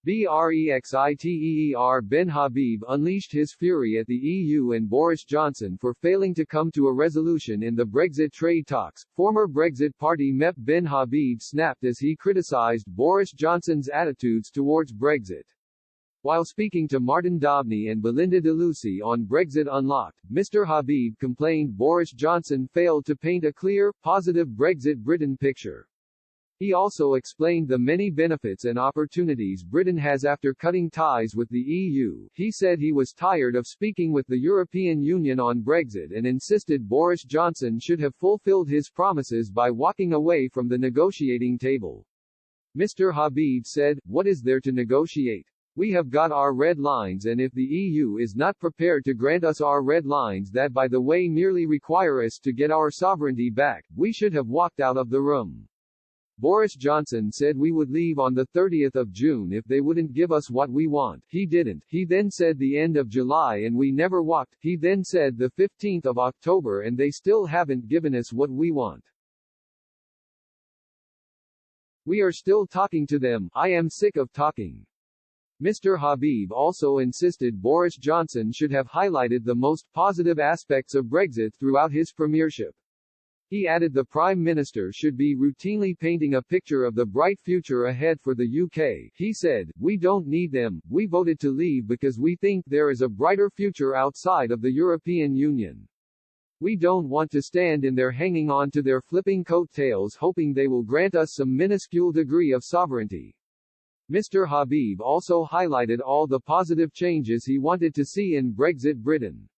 Brexiteer Ben Habib unleashed his fury at the EU and Boris Johnson for failing to come to a resolution in the Brexit trade talks. Former Brexit Party MEP Ben Habib snapped as he criticized Boris Johnson's attitudes towards Brexit. While speaking to Martin Dobney and Belinda DeLucy on Brexit Unlocked, Mr. Habib complained Boris Johnson failed to paint a clear, positive Brexit Britain picture. He also explained the many benefits and opportunities Britain has after cutting ties with the EU. He said he was tired of speaking with the European Union on Brexit and insisted Boris Johnson should have fulfilled his promises by walking away from the negotiating table. Mr. Habib said, "What is there to negotiate? We have got our red lines, and if the EU is not prepared to grant us our red lines that by the way merely require us to get our sovereignty back, we should have walked out of the room." Boris Johnson said we would leave on the 30th of June if they wouldn't give us what we want. He didn't. He then said the end of July and we never walked. He then said the 15th of October and they still haven't given us what we want. We are still talking to them. I am sick of talking. Mr. Habib also insisted Boris Johnson should have highlighted the most positive aspects of Brexit throughout his premiership. He added the Prime Minister should be routinely painting a picture of the bright future ahead for the UK. He said, "We don't need them, we voted to leave because we think there is a brighter future outside of the European Union. We don't want to stand in there hanging on to their flipping coattails hoping they will grant us some minuscule degree of sovereignty." Mr. Habib also highlighted all the positive changes he wanted to see in Brexit Britain.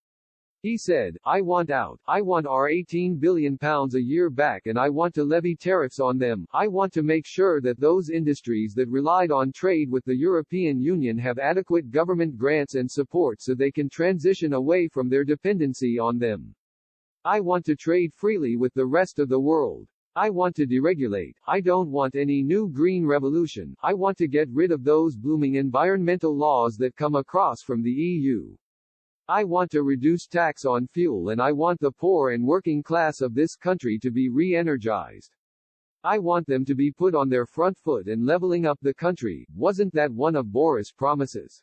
He said, "I want out. I want our £18 billion a year back and I want to levy tariffs on them. I want to make sure that those industries that relied on trade with the European Union have adequate government grants and support so they can transition away from their dependency on them. I want to trade freely with the rest of the world. I want to deregulate. I don't want any new green revolution. I want to get rid of those blooming environmental laws that come across from the EU. I want to reduce tax on fuel and I want the poor and working class of this country to be re-energized. I want them to be put on their front foot and leveling up the country." Wasn't that one of Boris' promises?